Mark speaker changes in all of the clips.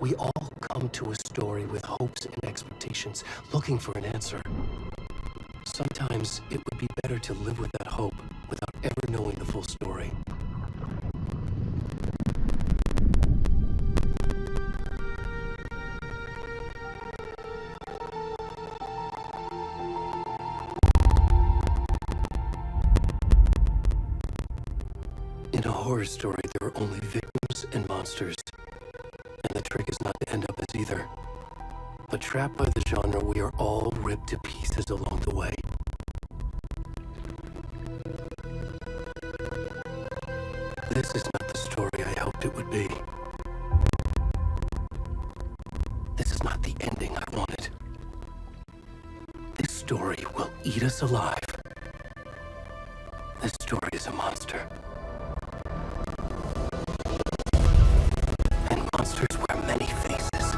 Speaker 1: We all come to a story with hopes and expectations, looking for an answer. Sometimes it would be better to live with that hope without ever knowing the full story. In a horror story, there are only victims and monsters, and the trick is not to end up as either. But trapped by the genre, we are all ripped to pieces along the way. This is not the story I hoped it would be. This is not the ending I wanted. This story will eat us alive. This story is a monster. And monsters wear many faces.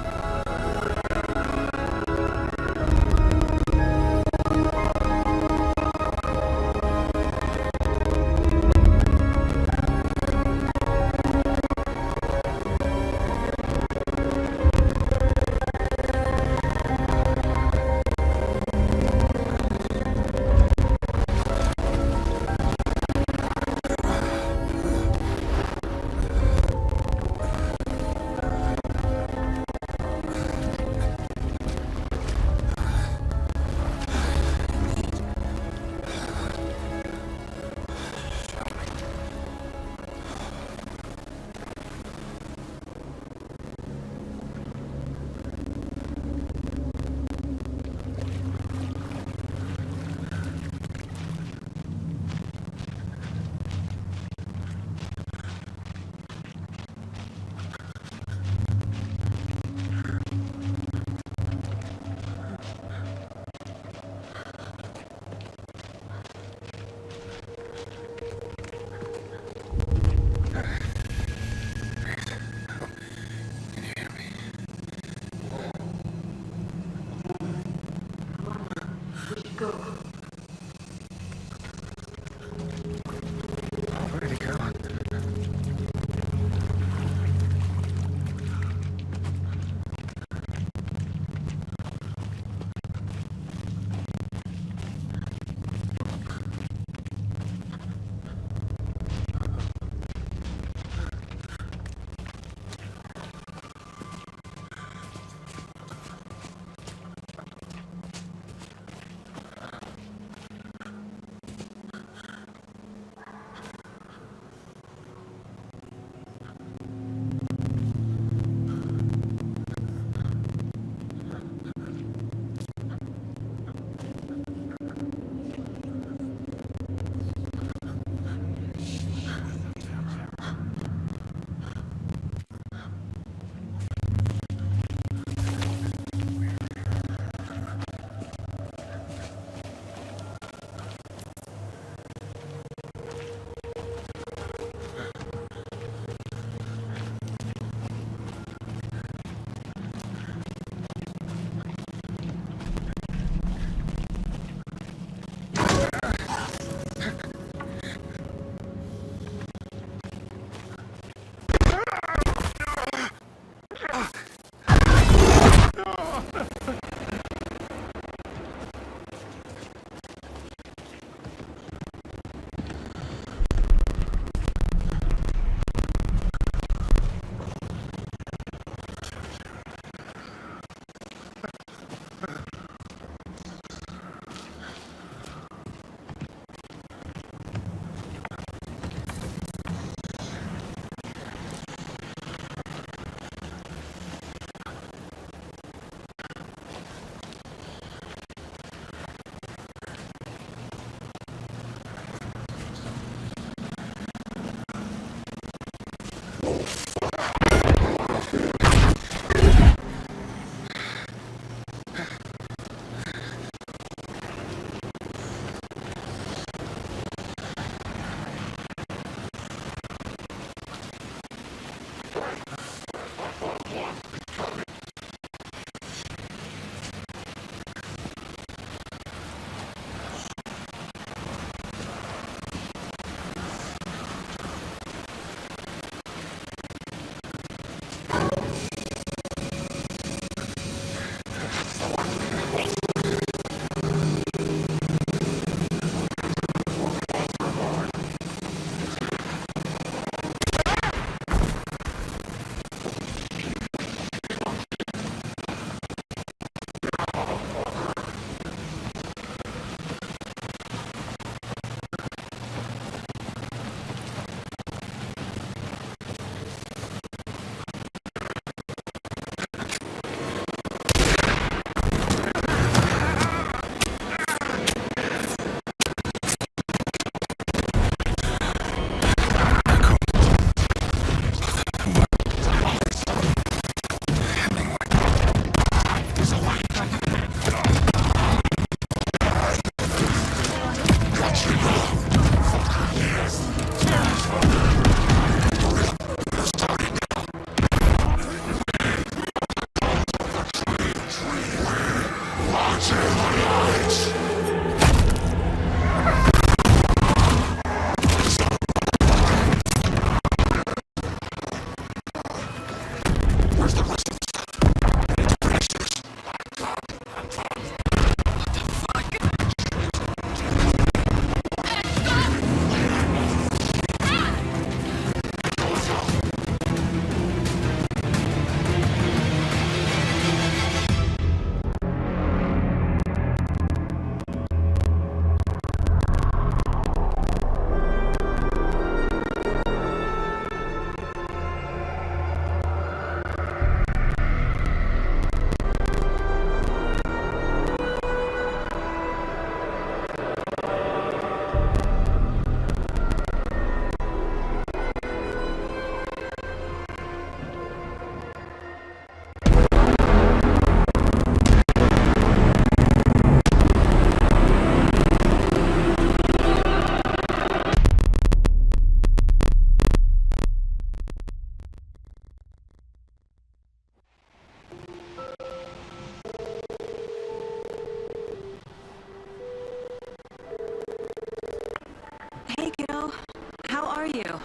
Speaker 2: are you?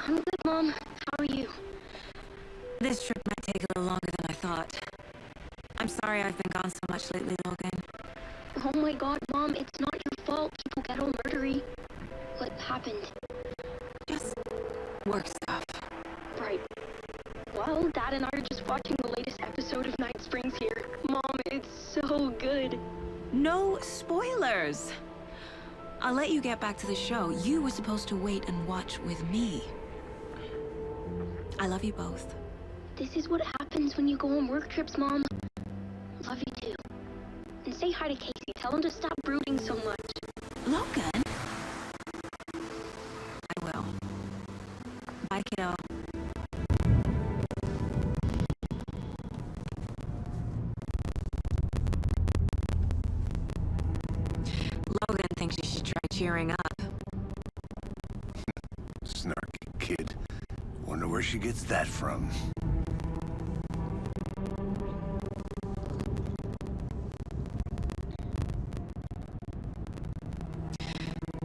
Speaker 3: I'm good, Mom. How are you?
Speaker 2: This trip might take a little longer than I thought. I'm sorry I've been gone so much lately, Logan.
Speaker 3: Oh my god, Mom, it's not your fault. People get all murdery. What happened?
Speaker 2: Just work stuff.
Speaker 3: Right. Well, Dad and I are just watching the latest episode of Night Springs here. Mom, it's so good.
Speaker 2: No spoilers! I'll let you get back to the show. You were supposed to wait and watch with me. I love you both.
Speaker 3: This is what happens when you go on work trips, Mom. Love you too. And say hi to Casey. Tell him to stop brooding so much.
Speaker 2: Logan? I will. Bye, kiddo. Logan thinks you should try cheering up.
Speaker 4: Snarky kid. Wonder where she gets that from.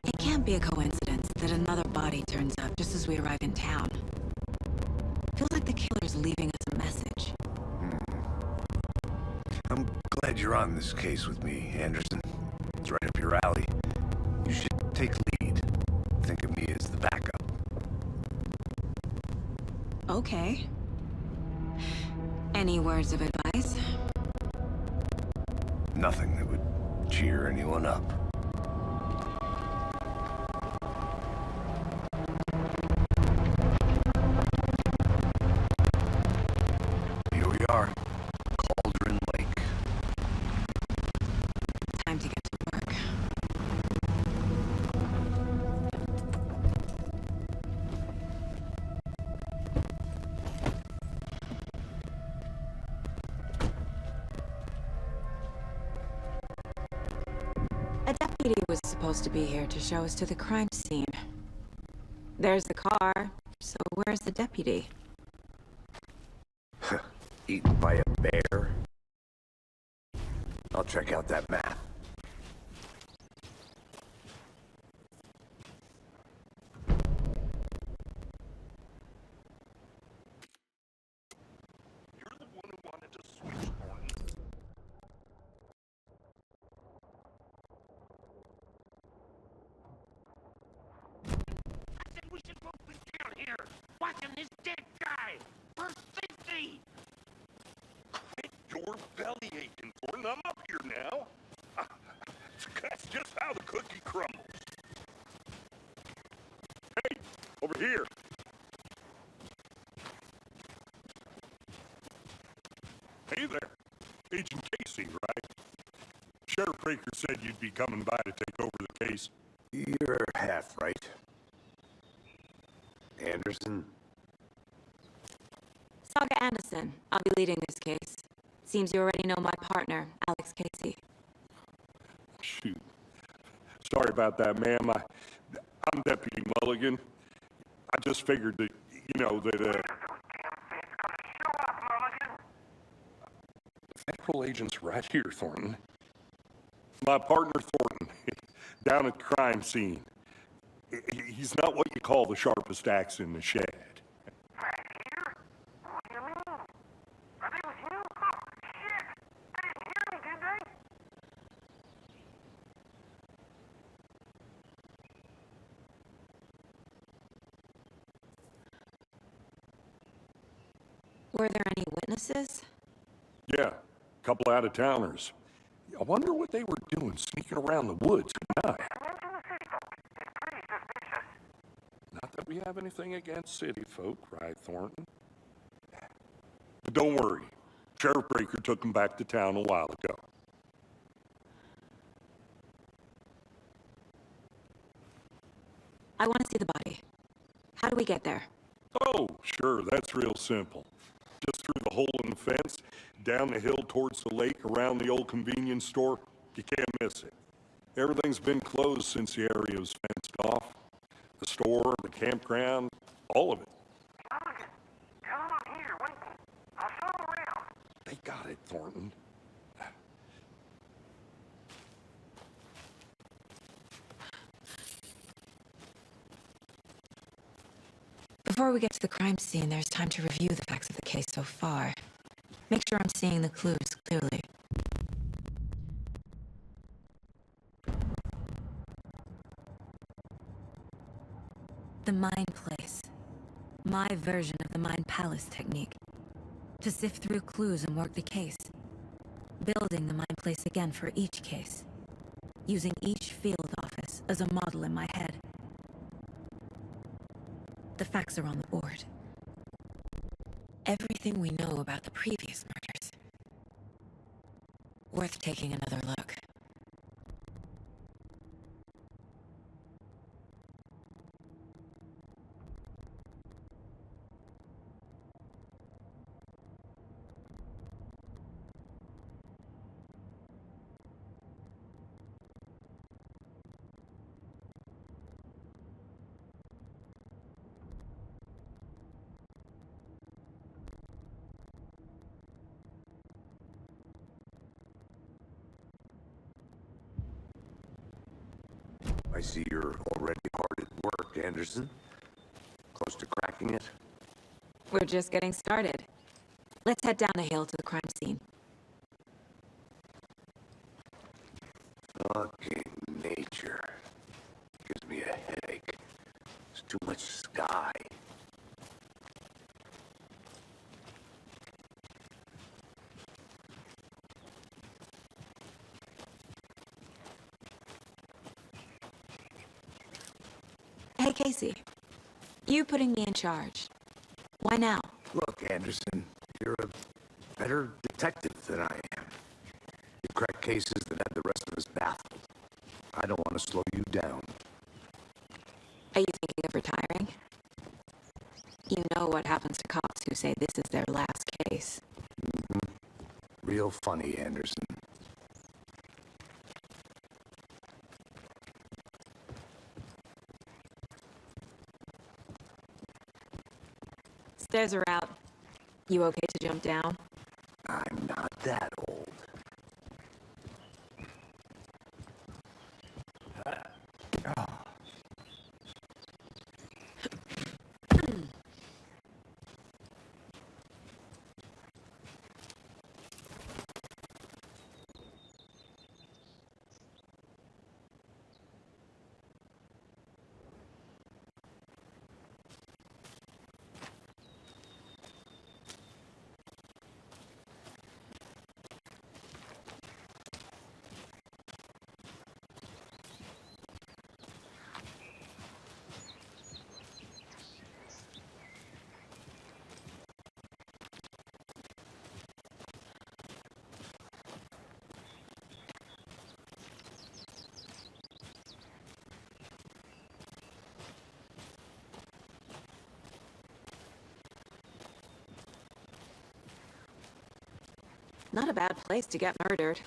Speaker 2: It can't be a coincidence that another body turns up just as we arrive in town. Feels like the killer's leaving us a message.
Speaker 4: I'm glad you're on this case with me, Anderson. It's right up your alley. You should take lead. Think of me as the backup.
Speaker 2: Okay. Any words of advice?
Speaker 4: Nothing that would cheer anyone up. Here we are. Cauldron Lake.
Speaker 2: Time to get to work. A deputy was supposed to be here to show us to the crime scene. There's the car, so where's the deputy?
Speaker 4: Eaten by a bear. I'll check out that map.
Speaker 5: You're the one who wanted to switch, Thornton. I said we should both be down here, watching this dead guy, for safety. Quit your belly aching, Thornton. I'm up here now. That's just how the cookie crumbles. Hey, over here. Hey there. Agent Casey, right? Sheriff Breaker said you'd be coming by to take over the case.
Speaker 4: You're half right. Anderson?
Speaker 2: Saga Anderson. I'll be leading this case. Seems you already know my partner, Alex Casey.
Speaker 5: Shoot. Sorry about that, ma'am. I'm Deputy Mulligan. I just figured that, that, Federal agent's right here, Thornton. My partner, Thornton, down at the crime scene. He's not what you call the sharpest axe in the shed.
Speaker 6: Right here? What do you mean? Are they with you? Oh, shit! They didn't hear me, did they?
Speaker 2: Were there any witnesses?
Speaker 5: Yeah, a couple out-of-towners. I wonder what they were doing sneaking around the woods at night.
Speaker 6: Mention the city folk. It's pretty suspicious.
Speaker 5: Not that we have anything against city folk, right, Thornton? But don't worry. Sheriff Breaker took them back to town a while ago.
Speaker 2: I want to see the body. How do we get there?
Speaker 5: Oh, sure, that's real simple. Just through the hole in the fence, down the hill towards the lake, around the old convenience store. You can't miss it. Everything's been closed since the area was fenced off. The store, the campground, all of it.
Speaker 6: Mulligan, tell them I'm here, waiting. I'll show them around.
Speaker 5: They got it, Thornton.
Speaker 2: Before we get to the crime scene, there's time to review the facts of the case so far. Make sure I'm seeing the clues clearly. The Mind Place. My version of the Mind Palace technique. To sift through clues and work the case. Building the Mind Place again for each case. Using each field office as a model in my head. The facts are on the board. Everything we know about the previous murders. Worth taking another look.
Speaker 4: I see you're already hard at work, Anderson. Close to cracking it?
Speaker 2: We're just getting started. Let's head down the hill to the crime scene.
Speaker 4: Fucking nature. Gives me a headache. There's too much sky.
Speaker 2: Hey, Casey. You putting me in charge. Why now?
Speaker 4: Look, Anderson, you're a better detective than I am. You crack cases that have the rest of us baffled. I don't want to slow you down.
Speaker 2: Are you thinking of retiring? You know what happens to cops who say this is their last case.
Speaker 4: Real funny, Anderson.
Speaker 2: Stairs are out. You okay to jump down?
Speaker 4: I'm not that old.
Speaker 2: Not a bad place to get murdered.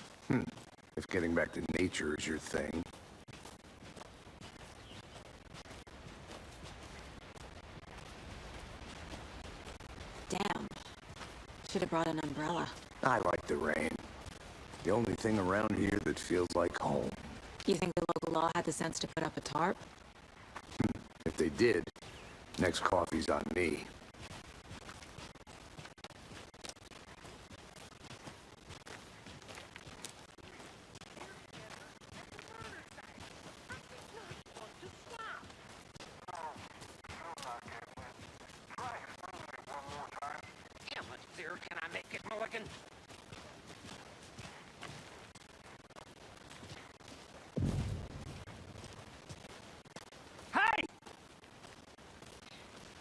Speaker 4: If getting back to nature is your thing.
Speaker 2: Damn. Should have brought an umbrella.
Speaker 4: I like the rain. The only thing around here that feels like home.
Speaker 2: You think the local law had the sense to put up a tarp?
Speaker 4: If they did, next coffee's on me.
Speaker 6: How much clearer can I make it, Mulligan? Hey!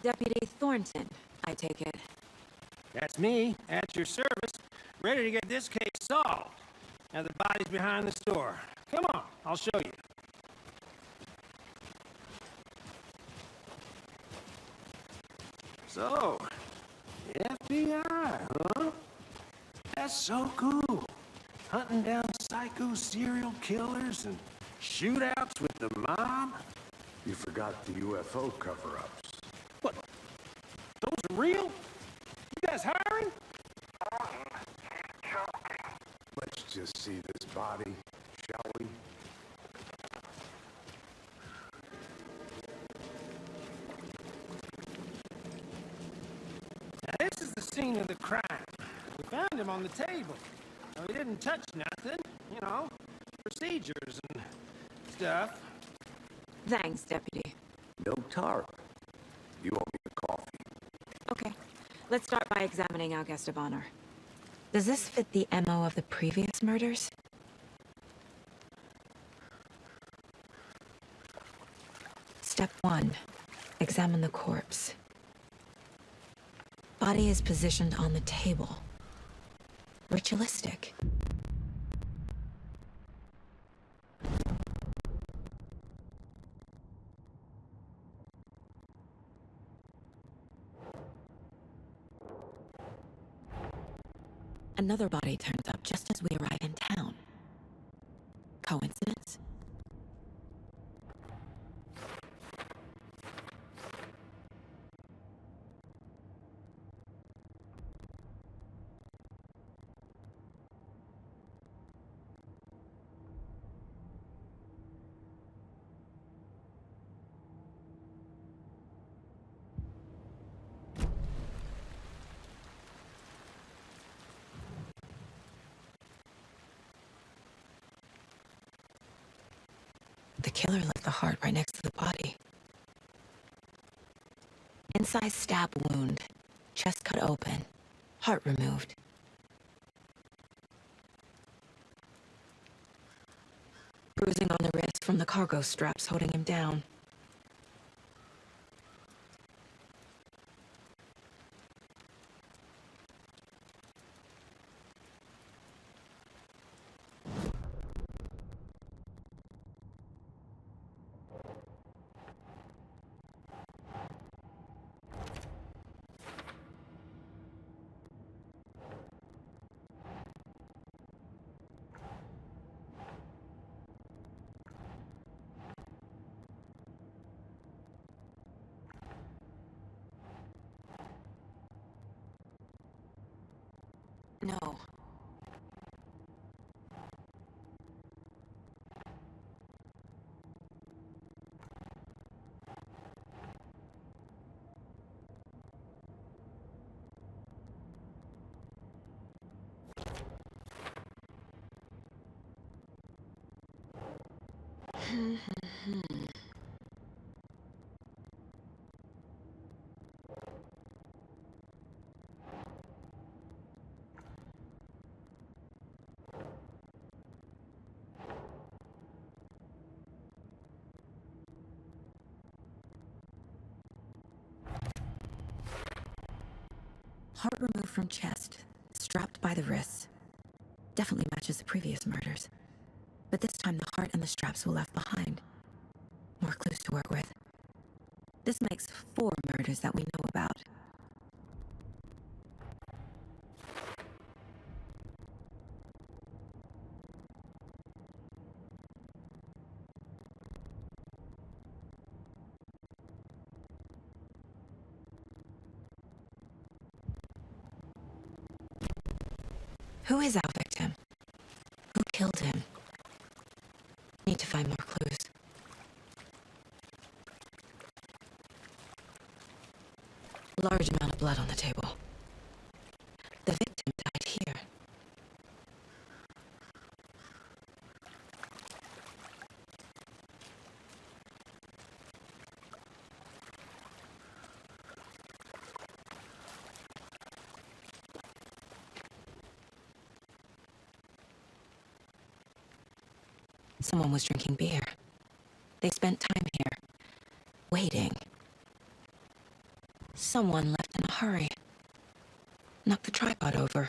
Speaker 2: Deputy Thornton, I take it.
Speaker 7: That's me, at your service, ready to get this case solved. Now the body's behind the store. Come on, I'll show you. So, FBI, huh? That's so cool. Hunting down psycho serial killers and shootouts with the mob.
Speaker 4: You forgot the UFO cover-ups.
Speaker 7: What? Those are real? You guys hiring?
Speaker 4: Let's just see this body, shall we?
Speaker 7: scene of the crime. We found him on the table. Now, he didn't touch nothing, you know, procedures and stuff.
Speaker 2: Thanks, Deputy.
Speaker 4: No tarp. You owe me a coffee.
Speaker 2: Okay. Let's start by examining our guest of honor. Does this fit the MO of the previous murders? Step 1. Examine the corpse. Body is positioned on the table. Ritualistic. Another body turns up just as we arrive in town. Coincidence? The killer left the heart right next to the body. Incise stab wound, chest cut open, heart removed. Bruising on the wrist from the cargo straps holding him down. No. Heart removed from chest, strapped by the wrists. Definitely matches the previous murders. But this time the heart and the straps were left behind. More clues to work with. This makes 4 murders that we know about. Who is our victim? Who killed him? Need to find more clues. Large amount of blood on the table. The victim died here. Someone was drinking beer. They spent time here, waiting. Someone left in a hurry. Knocked the tripod over.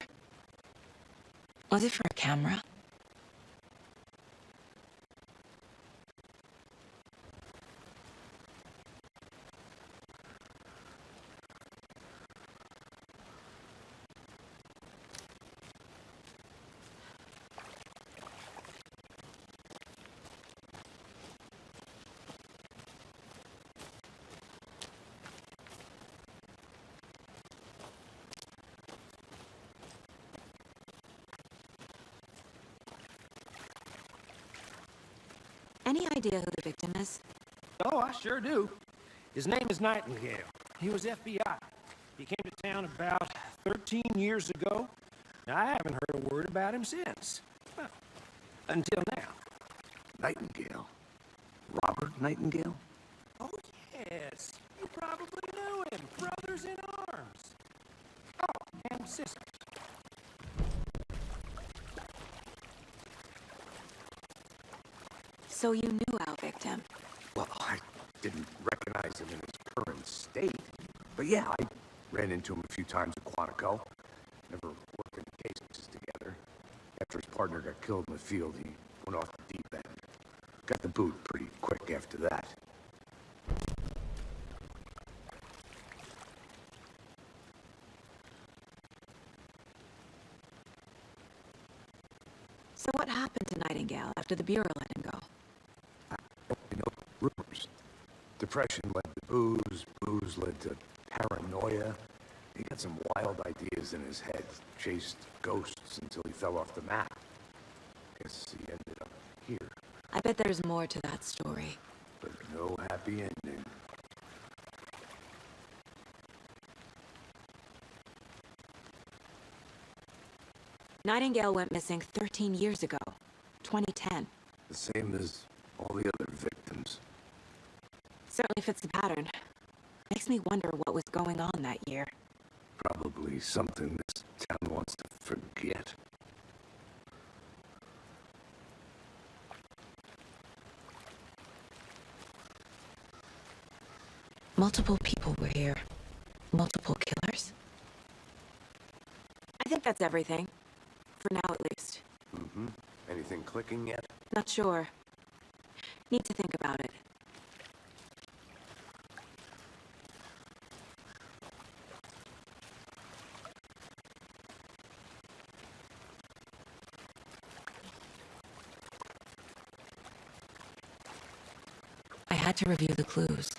Speaker 2: Was it for a camera? Any idea who the victim is?
Speaker 7: Oh, I sure do. His name is Nightingale. He was FBI. He came to town about 13 years ago. I haven't heard a word about him since. Well, until now.
Speaker 4: Nightingale? Robert Nightingale?
Speaker 7: Oh, yes. You probably knew him. Brothers in arms. Oh, and sisters.
Speaker 2: So you knew our victim.
Speaker 4: Well, I didn't recognize him in his current state. But yeah, I ran into him a few times at Quantico. Never worked any cases together. After his partner got killed in the field, he went off the deep end. Got the boot pretty quick after that.
Speaker 2: So what happened to Nightingale after the Bureau let him go?
Speaker 4: You know, rumors. Depression led to booze, booze led to paranoia. He got some wild ideas in his head, chased ghosts until he fell off the map. Guess he ended up here,
Speaker 2: I bet there's more to that story.
Speaker 4: but no happy ending.
Speaker 2: Nightingale went missing 13 years ago, 2010.
Speaker 4: The same as all the other victims.
Speaker 2: Certainly fits the pattern. Makes me wonder what was going on that year.
Speaker 4: Probably something this town wants to forget.
Speaker 2: Multiple people were here. Multiple killers. I think that's everything. For now, at least.
Speaker 4: Mm-hmm. Anything clicking yet?
Speaker 2: Not sure. Need to think about it. I had to review the clues.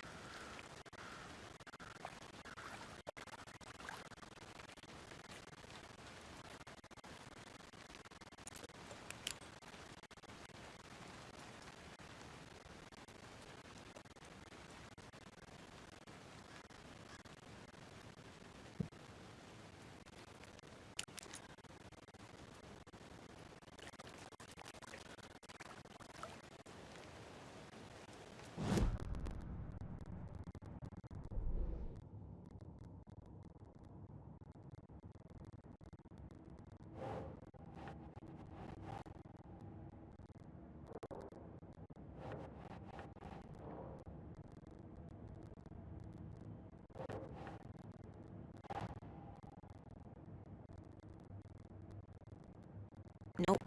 Speaker 2: Nope.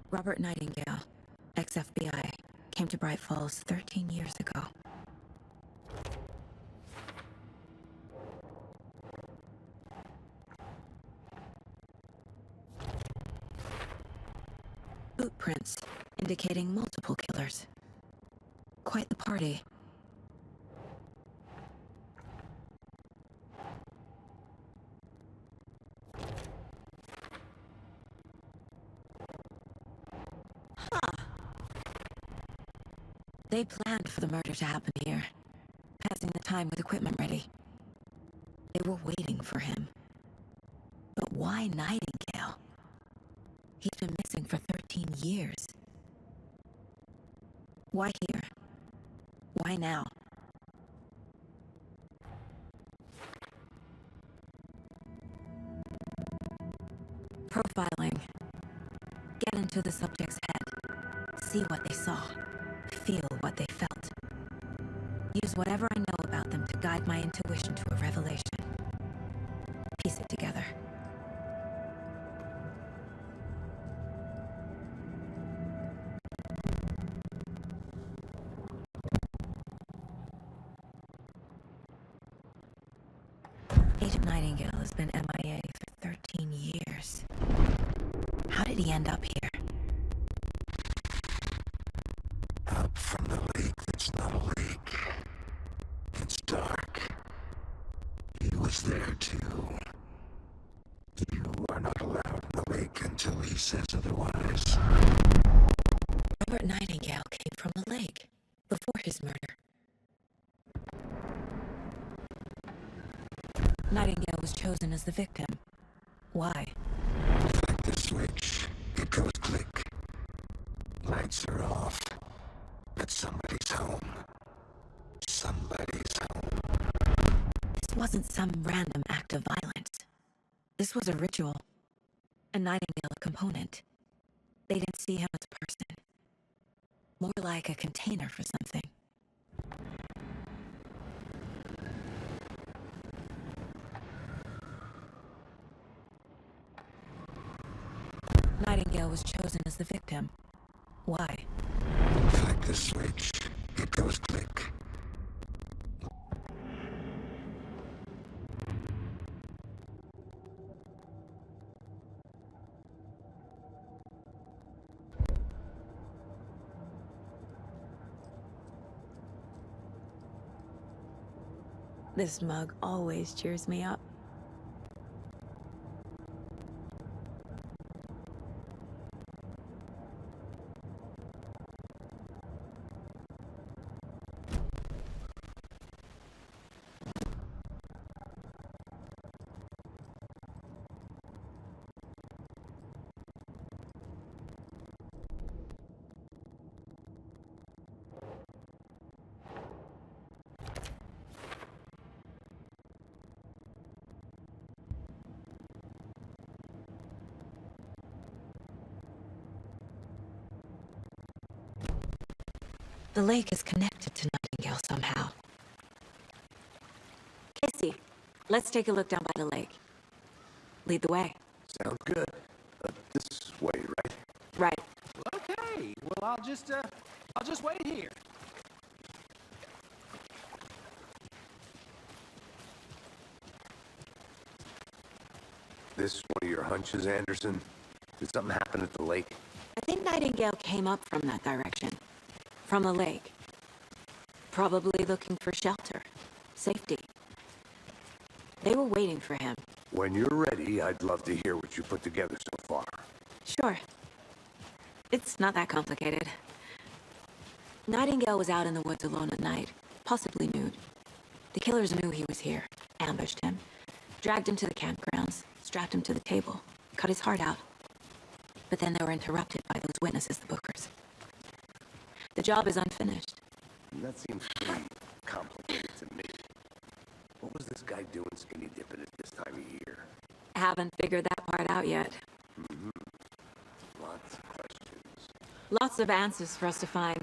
Speaker 2: Robert Nightingale, ex-FBI, came to Bright Falls 13 years ago. Boot prints indicating multiple killers. Quite the party. They planned for the murder to happen here, passing the time with equipment ready. They were waiting for him. But why Nightingale? He's been missing for 13 years. Why here? Why now? Profiling. Get into the subject's head. See what they saw. Feel what they felt. Use whatever I know about them to guide my intuition to a revelation. Piece it together. Agent Nightingale has been MIA for 13 years. How did he end up here?
Speaker 8: Up from the lake that's not a lake. It's dark. He was there too. You are not allowed in the lake until he says otherwise.
Speaker 2: Robert Nightingale came from the lake before his murder. Nightingale was chosen as the victim. Why?
Speaker 8: Flick the switch. It goes click. Lights are off. But somebody's home. Somebody's home.
Speaker 2: This wasn't some random act of violence. This was a ritual. A Nightingale component. They didn't see him as a person. More like a container for something. Nightingale was chosen as the victim. Why?
Speaker 8: Flick the switch. It goes click.
Speaker 2: This mug always cheers me up. The lake is connected to Nightingale somehow. Casey, let's take a look down by the lake. Lead the way.
Speaker 4: Sounds good. This way, right?
Speaker 2: Right.
Speaker 7: Okay, well, I'll just wait here.
Speaker 4: This one of your hunches, Anderson? Did something happen at the lake?
Speaker 2: I think Nightingale came up from that direction. From the lake. Probably looking for shelter. Safety. They were waiting for him.
Speaker 4: When you're ready, I'd love to hear what you put together so far.
Speaker 2: Sure. It's not that complicated. Nightingale was out in the woods alone at night, possibly nude. The killers knew he was here, ambushed him, dragged him to the campgrounds, strapped him to the table, cut his heart out. But then they were interrupted by those witnesses, the Bookers. The job is unfinished.
Speaker 4: That seems pretty complicated to me. What was this guy doing skinny dipping at this time of year?
Speaker 2: Haven't figured that part out yet.
Speaker 4: Lots of questions.
Speaker 2: Lots of answers for us to find.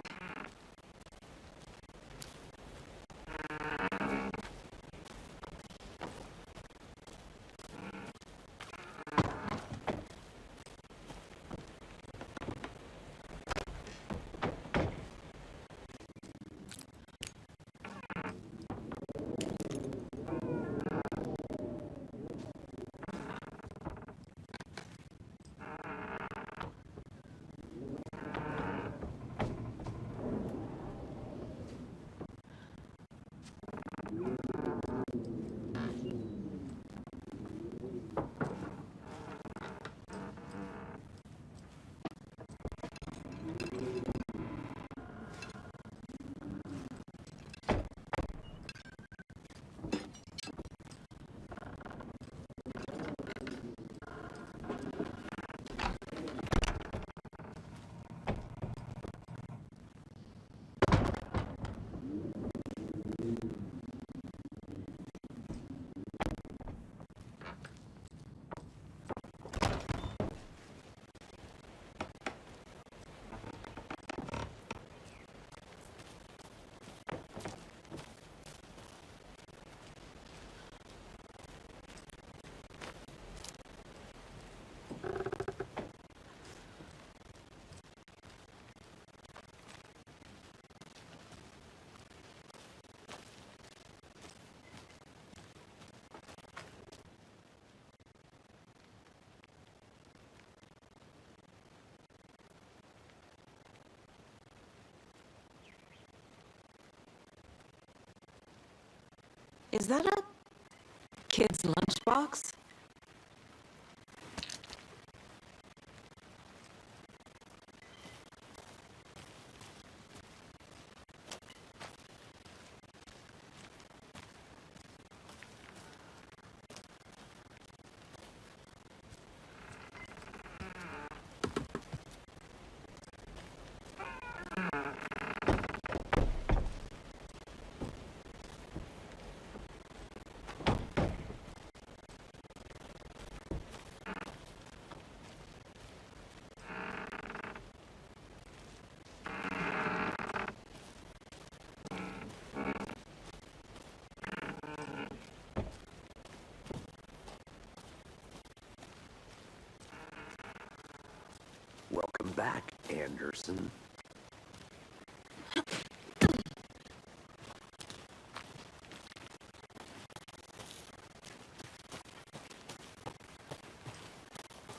Speaker 9: Is that a kid's lunchbox?
Speaker 4: Welcome back, Anderson.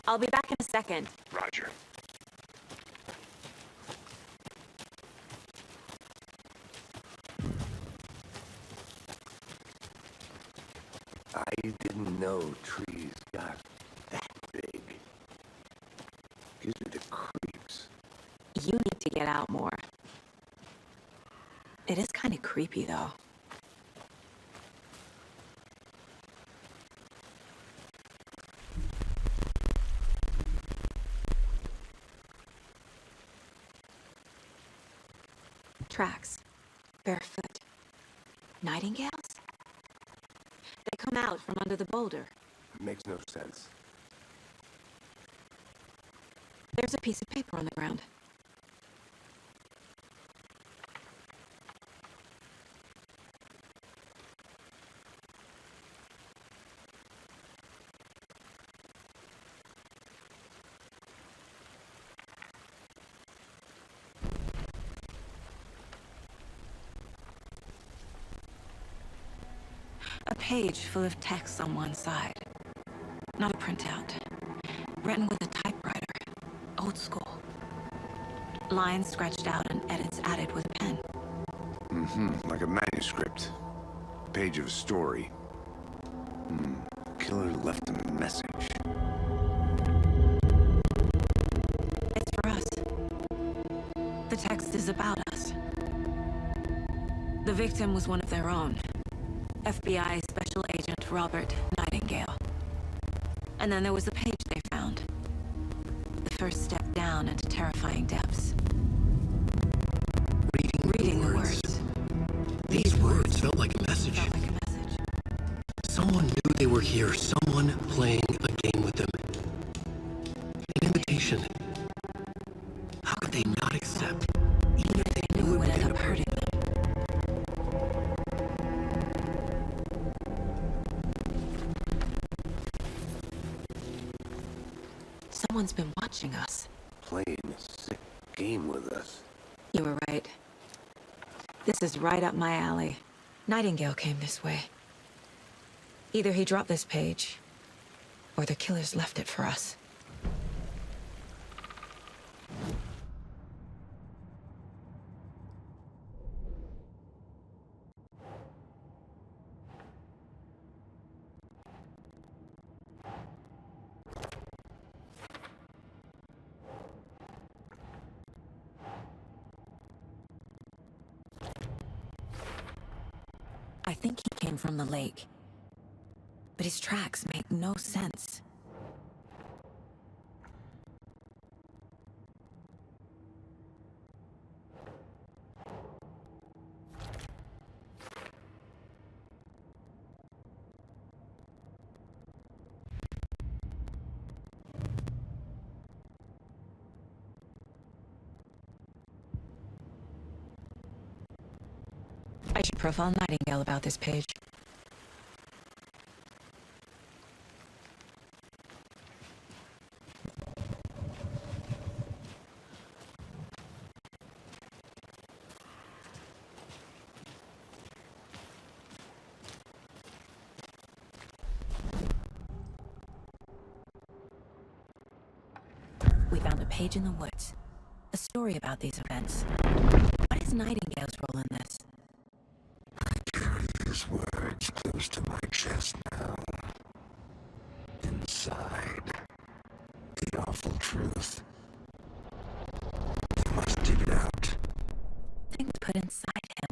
Speaker 9: I'll be back in a second.
Speaker 4: Roger. I didn't know trees got that big. Gives me the creeps.
Speaker 9: You need to get out more. It is kind of creepy, though. Tracks. Barefoot. Nightingales? They come out from under the boulder.
Speaker 4: Makes no sense.
Speaker 9: There's a piece of paper on the ground. A page full of text on one side. Not a printout. Written with a typewriter. Old school. Lines scratched out and edits added with a pen.
Speaker 4: Like a manuscript. Page of a story. Killer left a message.
Speaker 9: It's for us. The text is about us. The victim was one of their own. FBI Special Agent Robert Nightingale. And then there was the page they found. The first step down into terrifying depths. Reading the words.
Speaker 1: These words felt like a message.
Speaker 9: Felt like a message.
Speaker 1: Someone knew they were here. Someone playing a game with them. An invitation. How could they not accept? Even if they knew it would end up hurting them.
Speaker 9: Someone's been watching us.
Speaker 4: Playing a sick game with us.
Speaker 9: You were right. This is right up my alley. Nightingale came this way. Either he dropped this page, or the killers left it for us. I think he came from the lake. But his tracks make no sense. I should profile Nightingale about this page. We found a page in the woods. A story about these events. What is Nightingale's role in this?
Speaker 8: Carry his words close truth. You must dig it out.
Speaker 2: Things put inside him.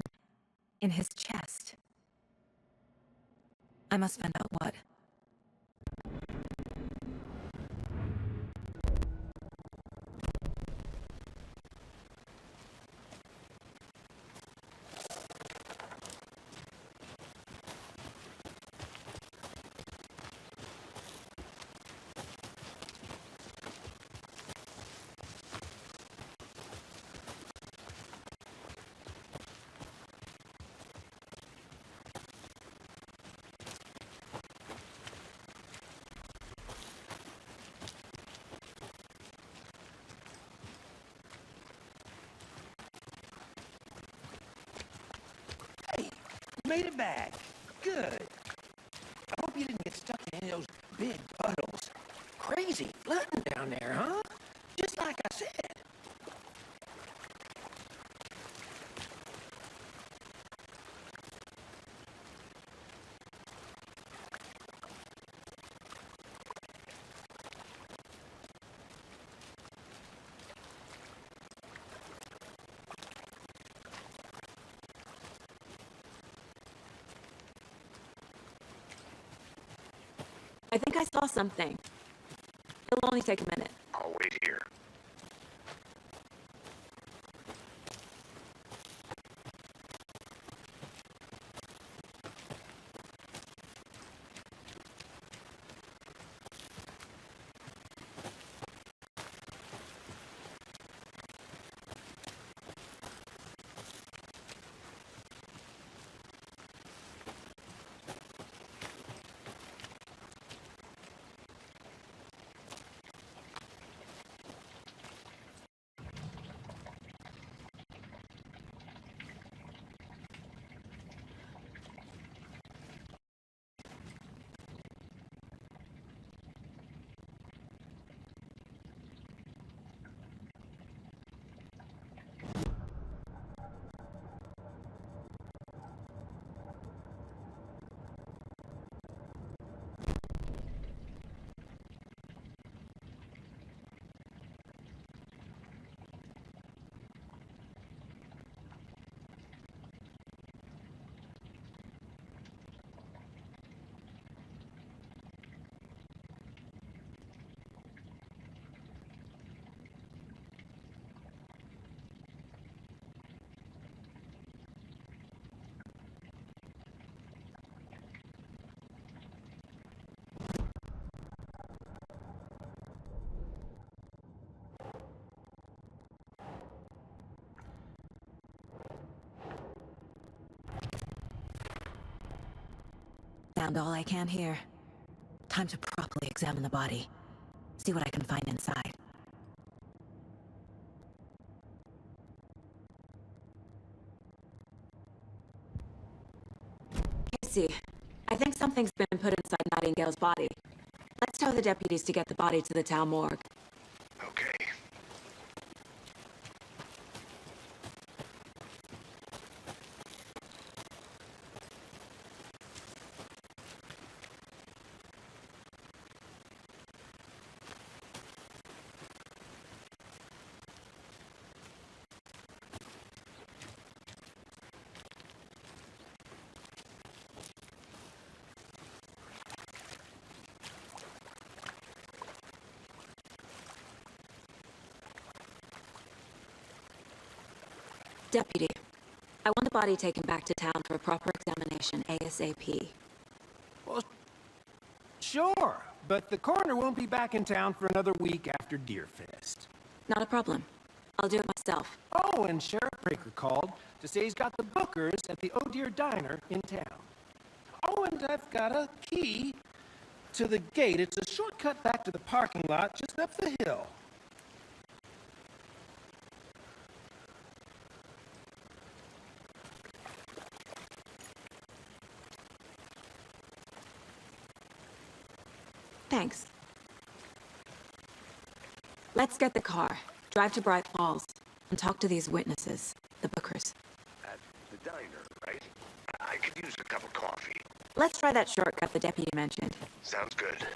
Speaker 2: In his chest. I must find out what.
Speaker 7: Hey, made it back. Good. I hope you didn't get stuck in any of those big puddles. Crazy flooding down there, huh? Just like I said.
Speaker 9: I think I saw something. It'll only take a minute.
Speaker 8: I'll wait here.
Speaker 2: Found all I can here. Time to properly examine the body. See what I can find inside.
Speaker 9: Casey, I think something's been put inside Nightingale's body. Let's tell the deputies to get the body to the town morgue.
Speaker 8: Okay.
Speaker 9: Deputy, I want the body taken back to town for a proper examination ASAP.
Speaker 7: Well, sure, but the coroner won't be back in town for another week after Deerfest.
Speaker 9: Not a problem. I'll do it myself.
Speaker 7: Oh, and Sheriff Breaker called to say he's got the bookers at the Oh Dear Diner in town. Oh, and I've got a key to the gate. It's a shortcut back to the parking lot just up the hill.
Speaker 9: Thanks. Let's get the car, drive to Bright Falls, and talk to these witnesses, the bookers.
Speaker 8: At the diner, right? I could use a cup of coffee.
Speaker 9: Let's try that shortcut the deputy mentioned.
Speaker 8: Sounds good.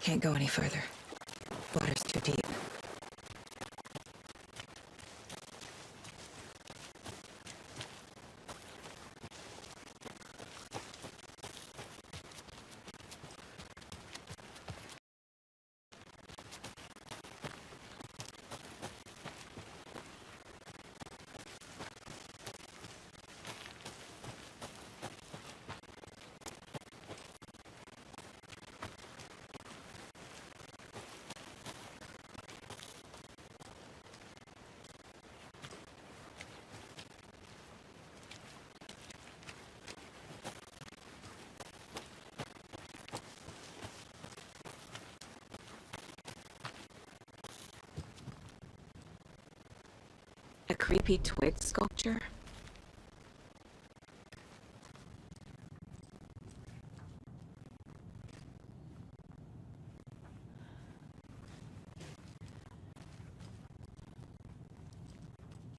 Speaker 2: Can't go any further. Water's too deep. A creepy twig sculpture?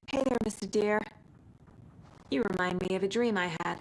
Speaker 2: Hey there, Mr. Deer. You remind me of a dream I had.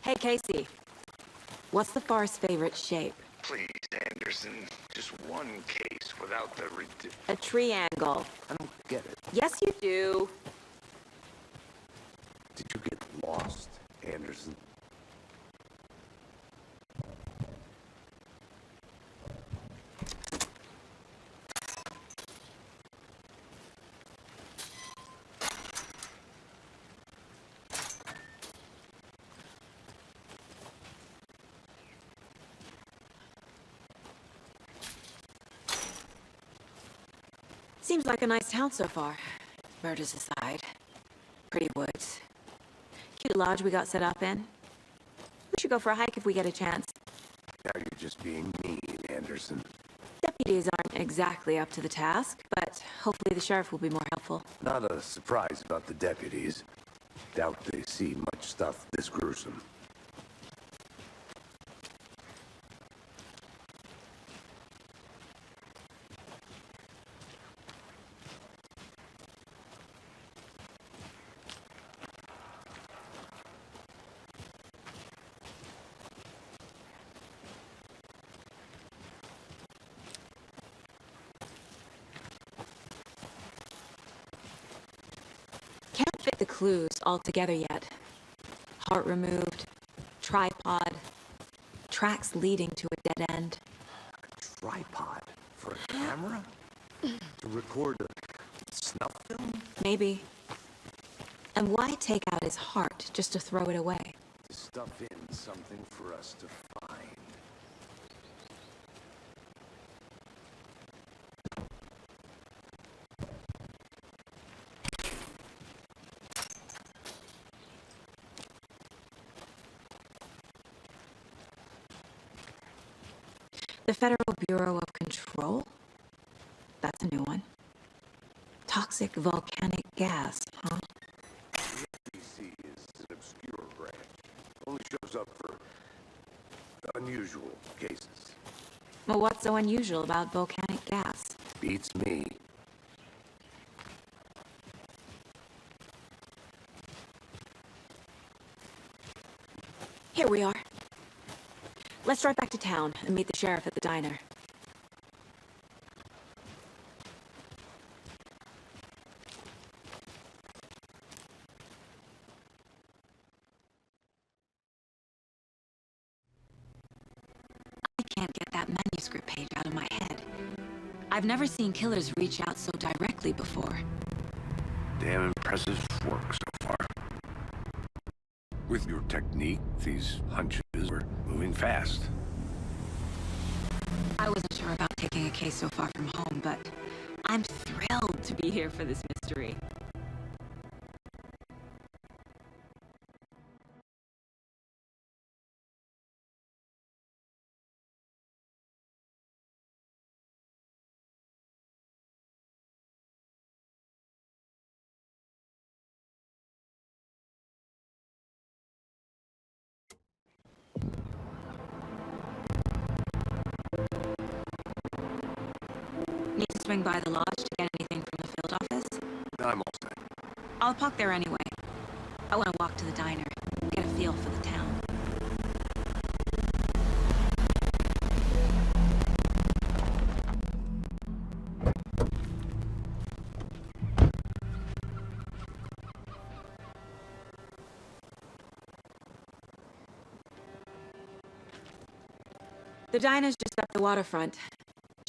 Speaker 2: Hey, Casey. What's the far's favorite shape?
Speaker 4: Please, Anderson, just one case without the
Speaker 2: A triangle.
Speaker 4: I don't get it.
Speaker 2: Yes, you do.
Speaker 4: Did you get lost, Anderson?
Speaker 2: Seems like a nice town so far. Murders aside. Pretty woods. Cute lodge we got set up in. We should go for a hike if we get a chance.
Speaker 4: Now you're just being mean, Anderson.
Speaker 2: Deputies aren't exactly up to the task, but hopefully the sheriff will be more helpful.
Speaker 4: Not a surprise about the deputies. Doubt they see much stuff this gruesome.
Speaker 2: Can't fit the clues all together yet. Heart removed, tripod, tracks leading to a dead end.
Speaker 4: Tripod? For a camera? To record a snuff film?
Speaker 2: Maybe. And why take out his heart just to throw it away?
Speaker 4: To stuff in something for us to find.
Speaker 2: The Federal Bureau of Control? That's a new one. Toxic volcanic gas, huh?
Speaker 4: FBC is an obscure branch. Only shows up for unusual cases.
Speaker 2: Well, what's so unusual about volcanic gas?
Speaker 4: Beats me.
Speaker 2: Here we are. Let's drive back to town and meet the sheriff at the diner. I can't get that manuscript page out of my head. I've never seen killers reach out so directly before.
Speaker 4: Damn impressive work so far. With your technique, these hunches were moving fast.
Speaker 2: I wasn't sure about taking a case so far from home, but I'm thrilled to be here for this mystery. Need to swing by the lodge to get anything from the field office?
Speaker 4: I'm all set.
Speaker 2: I'll park there anyway. I want to walk to the diner, get a feel for the town. The diner's just up the waterfront.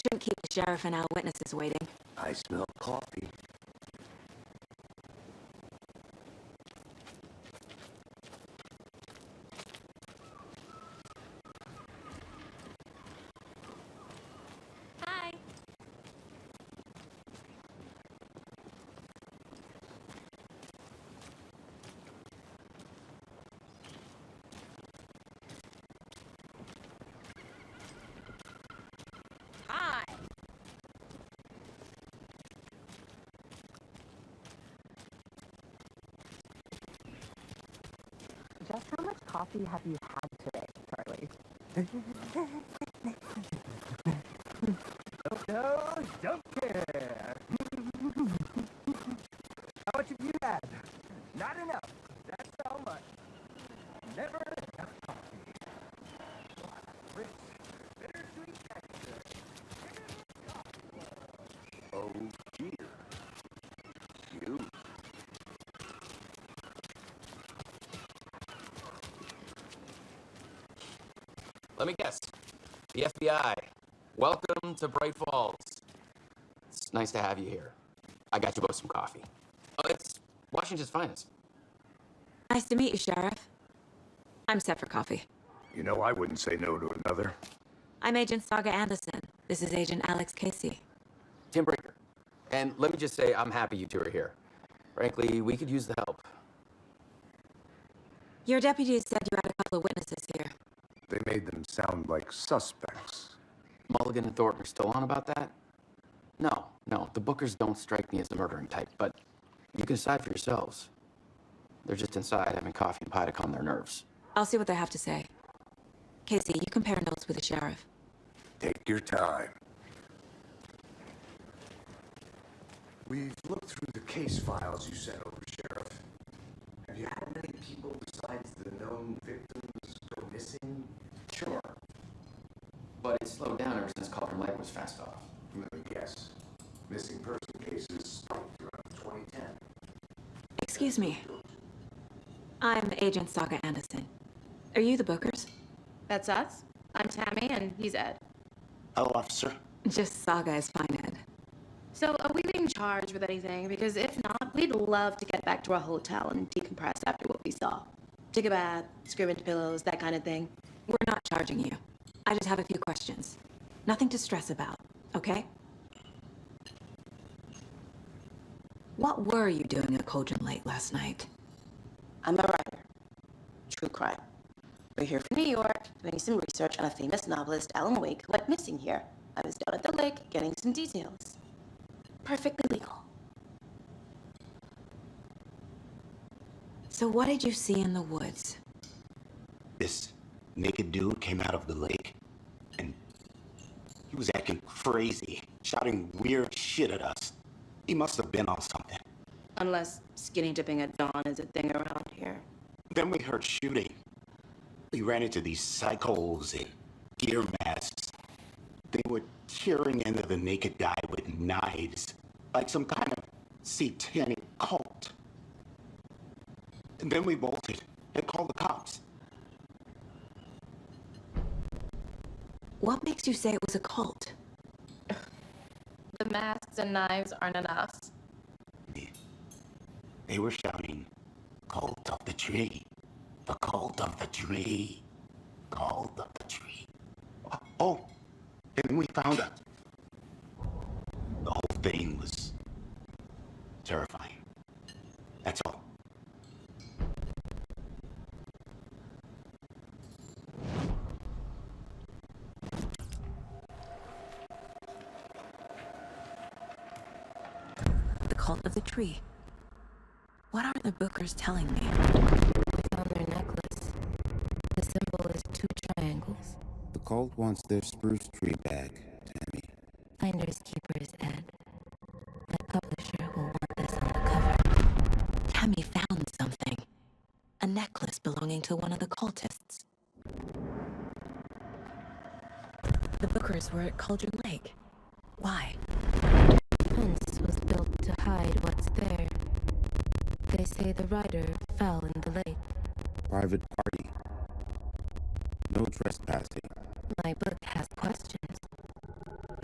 Speaker 2: Shouldn't keep the sheriff and our witnesses waiting.
Speaker 4: I smell coffee.
Speaker 2: Hi. Hi.
Speaker 10: Just how much coffee have you had today, Charlie? Don't care. How much have you had? Not enough. That's how much. Never enough coffee. Rich, bittersweet texture.
Speaker 4: Oh, dear. You.
Speaker 11: Let me guess. The FBI. Welcome to Bright Falls. It's nice to have you here. I got you both some coffee. Oh, it's Washington's finest.
Speaker 2: Nice to meet you, Sheriff. I'm set for coffee.
Speaker 4: You know, I wouldn't say no to another.
Speaker 2: I'm Agent Saga Anderson. This is Agent Alex Casey.
Speaker 11: Tim Breaker. And let me just say, I'm happy you two are here. Frankly, we could use the help.
Speaker 2: Your deputies said you had a couple of witnesses here.
Speaker 4: They made them sound like suspects.
Speaker 11: Mulligan and Thornton are still on about that? No, the Bookers don't strike me as the murdering type, but you can decide for yourselves. They're just inside having coffee and pie to calm their nerves.
Speaker 2: I'll see what they have to say. Casey, you compare notes with the sheriff.
Speaker 4: Take your time. We've looked through the case files you sent over, Sheriff. Have you had many people besides the known victims go missing?
Speaker 11: Sure. But it slowed down ever since Cauldron Lake was fast off.
Speaker 4: Let me guess. Missing person cases spiked around 2010.
Speaker 2: Excuse me. I'm Agent Saga Anderson. Are you the Bookers?
Speaker 12: That's us. I'm Tammy, and he's Ed.
Speaker 13: Hello, officer.
Speaker 2: Just Saga is fine, Ed.
Speaker 12: So, are we being charged with anything? Because if not, we'd love to get back to our hotel and decompress after what we saw. Take a bath, scream into pillows, that kind of thing.
Speaker 2: We're not charging you. I just have a few questions. Nothing to stress about, okay? What were you doing at Cauldron Lake last night?
Speaker 12: I'm a writer. True crime. We're here from New York, doing some research on a famous novelist, Alan Wake, who went missing here. I was down at the lake getting some details. Perfectly legal.
Speaker 9: So what did you see in the woods?
Speaker 13: This naked dude came out of the lake, and he was acting crazy, shouting weird shit at us. He must have been on something.
Speaker 12: Unless skinny dipping at dawn is a thing around here.
Speaker 13: Then we heard shooting. We ran into these psychos in gear masks. They were tearing into the naked guy with knives, like some kind of satanic cult. And then we bolted and called the cops.
Speaker 9: What makes you say it was a cult?
Speaker 12: The masks and knives aren't enough.
Speaker 13: They were shouting, "Cult of the tree, the cult of the tree, cult of the tree." Oh, and we found out. The whole thing was terrifying. That's all.
Speaker 9: The cult of the tree. What are the Bookers telling me?
Speaker 14: We found their necklace. The symbol is 2 triangles.
Speaker 15: The cult wants their spruce tree back, Tammy.
Speaker 14: Finders keepers, Ed. My publisher will want this on the cover.
Speaker 9: Tammy found something. A necklace belonging to one of the cultists. The Bookers were at Cauldron Lake. Why?
Speaker 14: The fence was built to hide what's there. They say the rider fell in the lake.
Speaker 15: Private party. No trespassing.
Speaker 14: My book has questions.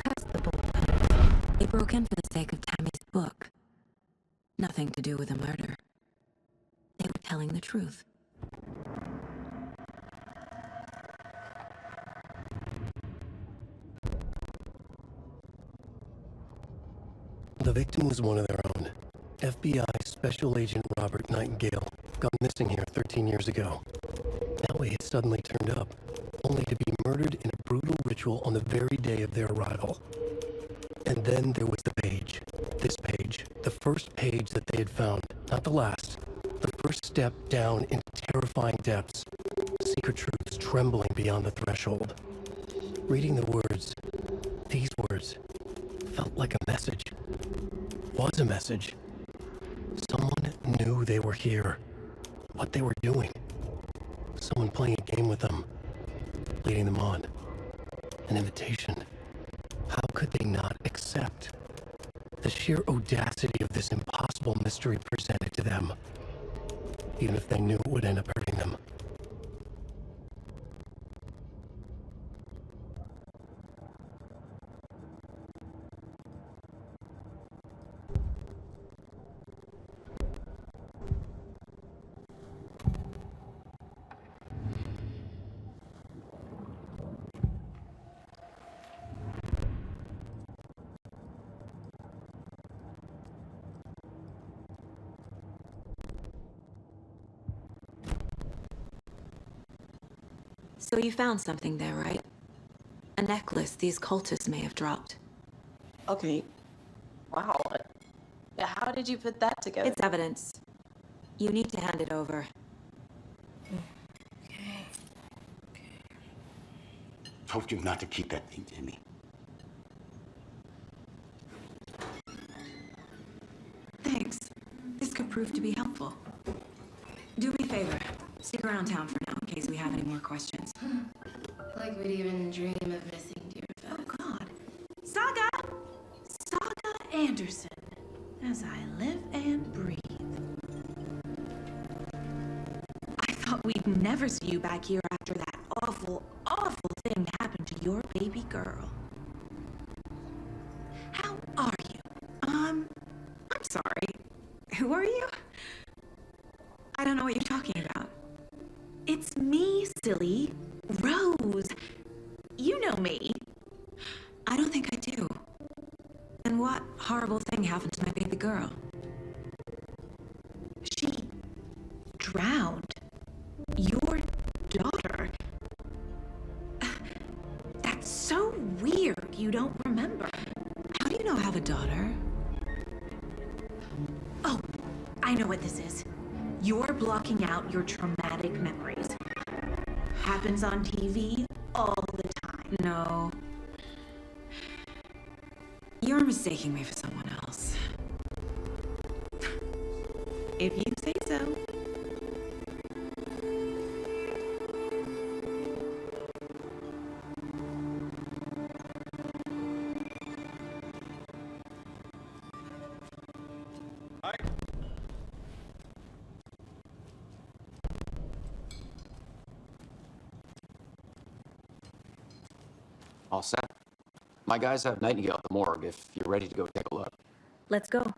Speaker 14: Pass the bullet cards.
Speaker 9: They broke in for the sake of Tammy's book. Nothing to do with a murder. They were telling the truth.
Speaker 1: The victim was one of their own. FBI Special Agent Robert Nightingale, gone missing here 13 years ago. Now he had suddenly turned up, only to be murdered in a brutal ritual on the very day of their arrival. And then there was the page. This page. The first page that they had found. Not the last. The first step down into terrifying depths. Secret truths trembling beyond the threshold. Reading the words, these words, felt like a message. Was a message. Someone knew they were here. What they were doing. Someone playing a game with them. Leading them on. An invitation. How could they not accept? The sheer audacity of this impossible mystery presented to them. Even if they knew it would end up hurting them.
Speaker 9: So you found something there, right? A necklace these cultists may have dropped.
Speaker 12: Okay. Wow. How did you put that together?
Speaker 9: It's evidence. You need to hand it over.
Speaker 12: Okay.
Speaker 13: Told you not to keep that thing, Timmy.
Speaker 9: Thanks. This could prove to be helpful. Do me a favor. Stick around town for now in case we have any more questions.
Speaker 12: Like we'd even dream of missing dear Fed.
Speaker 9: Oh, God.
Speaker 12: Saga! Saga Anderson. As I live and breathe.
Speaker 9: I thought we'd never see you back here after that awful, awful thing happened to your baby girl. How are you? I'm sorry. Who are you? I don't know what you're talking about.
Speaker 12: It's me, silly. Rose. You know me.
Speaker 9: I don't think I do. And what horrible thing happened to my baby girl?
Speaker 12: She drowned. Your daughter.
Speaker 16: So weird you don't remember.
Speaker 9: How do you know I have a daughter?
Speaker 16: Oh, I know what this is. You're blocking out your traumatic memories. Happens on TV all the time.
Speaker 9: No. You're mistaking me for someone else.
Speaker 16: If you say so.
Speaker 11: All set. My guys have Nightingale at the morgue if you're ready to go take a look.
Speaker 2: Let's go.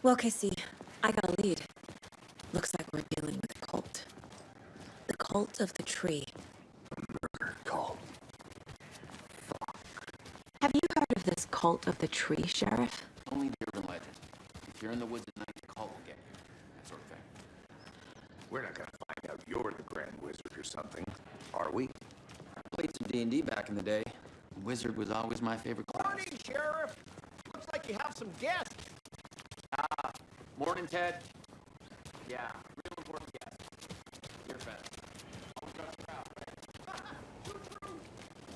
Speaker 9: Well, Casey, I got a lead. Looks like we're dealing with a cult. The cult of the tree.
Speaker 4: Murder cult.
Speaker 9: Have you heard of this cult of the tree, Sheriff?
Speaker 11: Only the urban legend. If you're in the woods at night, the cult will get you. That sort of thing.
Speaker 4: We're not gonna find out you're the Grand Wizard or something, are we?
Speaker 11: I played some D&D back in the day. Wizard was always my favorite class.
Speaker 7: Morning, Sheriff. Looks like you have some guests.
Speaker 11: Morning, Ted. Yeah, real important guest. You're fast. Always got a crowd, right?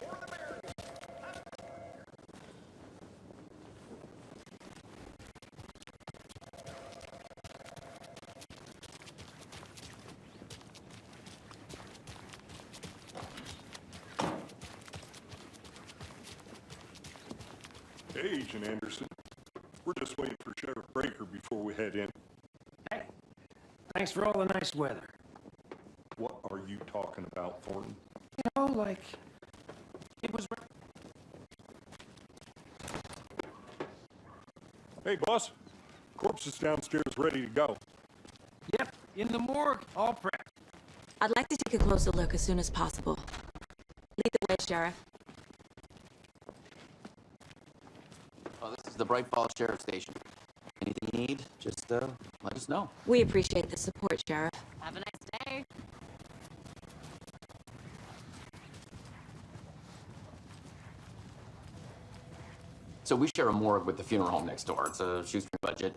Speaker 7: More the merrier.
Speaker 5: Hey, Agent Anderson. We're just waiting for Sheriff Breaker before we head in.
Speaker 7: Hey, thanks for all the nice weather.
Speaker 5: What are you talking about, Thornton?
Speaker 7: You know, like, it was...
Speaker 5: Hey, boss. Corpse is downstairs ready to go.
Speaker 7: Yep, in the morgue, all prepped.
Speaker 9: I'd like to take a closer look as soon as possible. Lead the way, Sheriff.
Speaker 11: Oh, this is the Bright Falls Sheriff Station. Anything you need, just let us know.
Speaker 9: We appreciate the support, Sheriff.
Speaker 12: Have a nice day.
Speaker 11: So we share a morgue with the funeral home next door. It's a shoestring budget.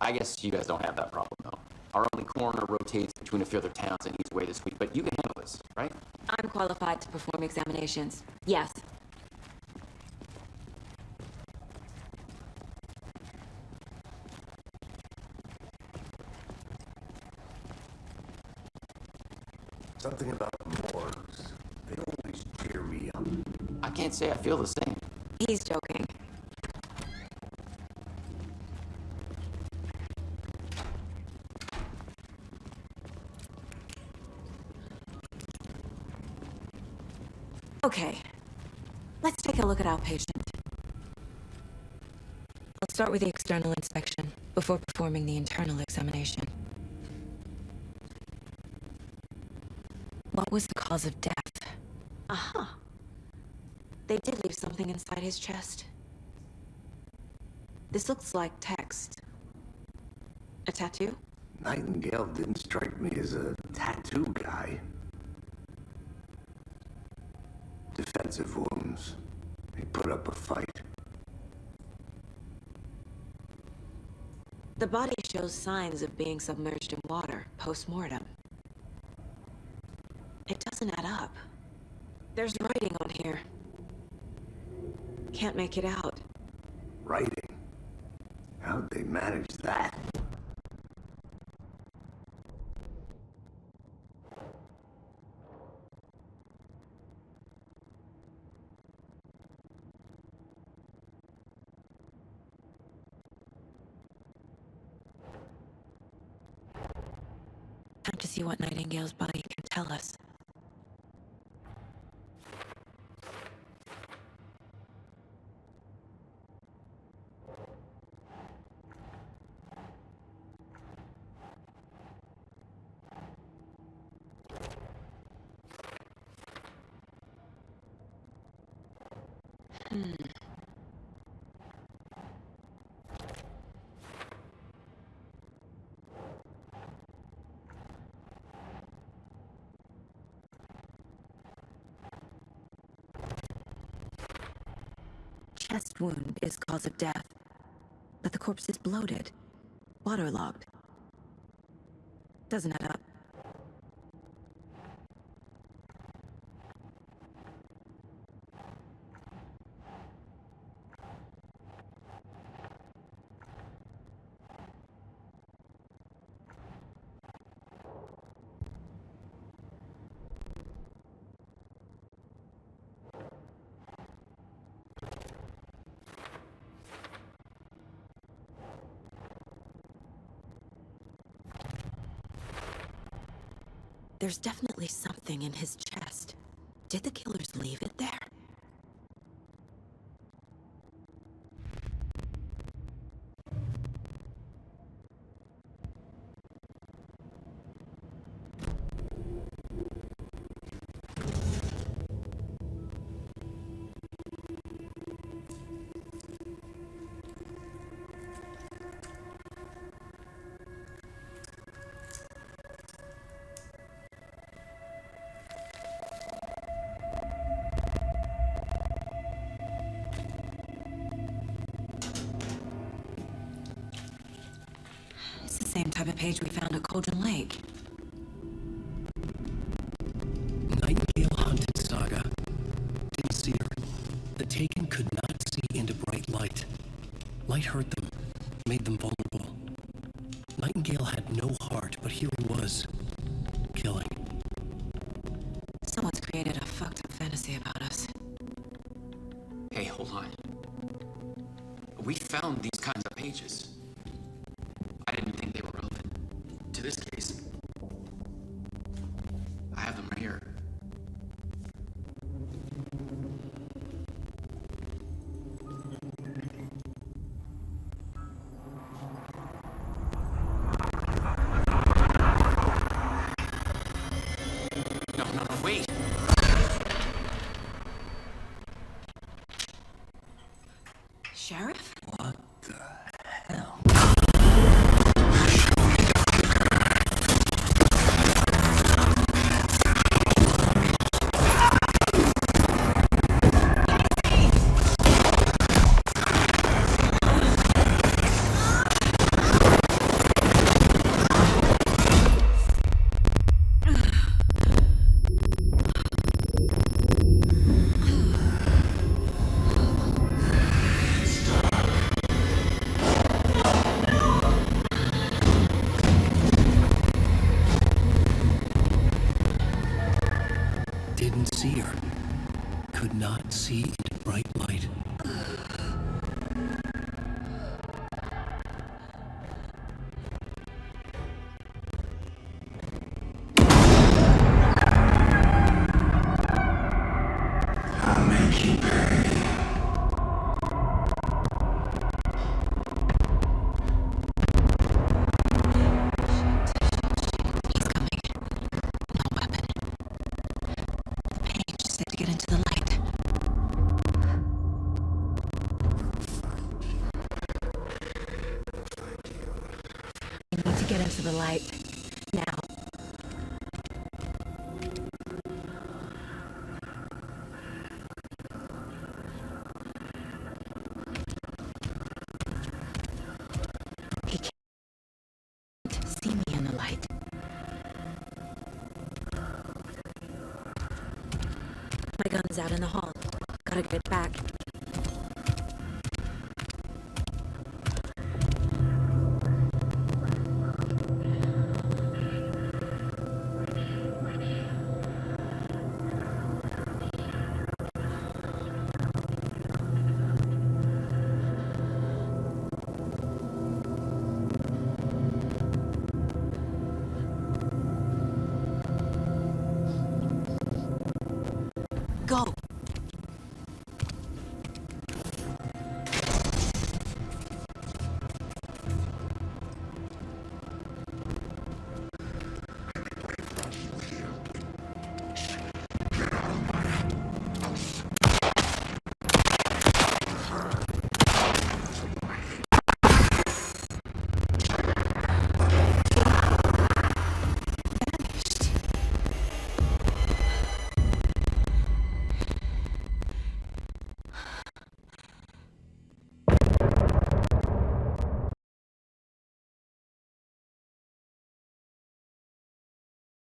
Speaker 11: I guess you guys don't have that problem, though. Our only coroner rotates between a few other towns and he's away this week, but you can handle this, right?
Speaker 9: I'm qualified to perform examinations. Yes.
Speaker 4: Something about morgues. They always cheer me up.
Speaker 11: I can't say I feel the same.
Speaker 9: He's joking. Okay, let's take a look at our patient. I'll start with the external inspection before performing the internal examination. What was the cause of death? Aha. They did leave something inside his chest. This looks like text. A tattoo?
Speaker 4: Nightingale didn't strike me as a tattoo guy. Defensive wounds. He put up a fight.
Speaker 9: The body shows signs of being submerged in water post-mortem. It doesn't add up. There's writing on here. Can't make it out.
Speaker 4: Writing? How'd they manage that?
Speaker 9: Time to see what Nightingale's body can tell us.
Speaker 2: chest wound is cause of death, but the corpse is bloated, waterlogged. Doesn't add up. There's definitely something in his chest. Did the killers leave it there? Same type of page we found at Cauldron Lake.
Speaker 1: Nightingale hunted Saga. Didn't see her. The Taken could not see into bright light. Light hurt them, made them vulnerable. Nightingale had no heart, but here he was, killing.
Speaker 2: Someone's created a fucked up fantasy about us.
Speaker 11: Hey, hold on. We found these kinds of pages. I didn't think they were relevant to this case. I have them right here. No, wait!
Speaker 2: Sheriff?
Speaker 1: What the hell? Didn't see her. Could not see into bright light.
Speaker 8: I'll make you pay.
Speaker 2: He's coming. No weapon. The page said to get into the light. We need to get into the light. Now. He can't see me in the light. My gun's out in the hall. Gotta get back. Go!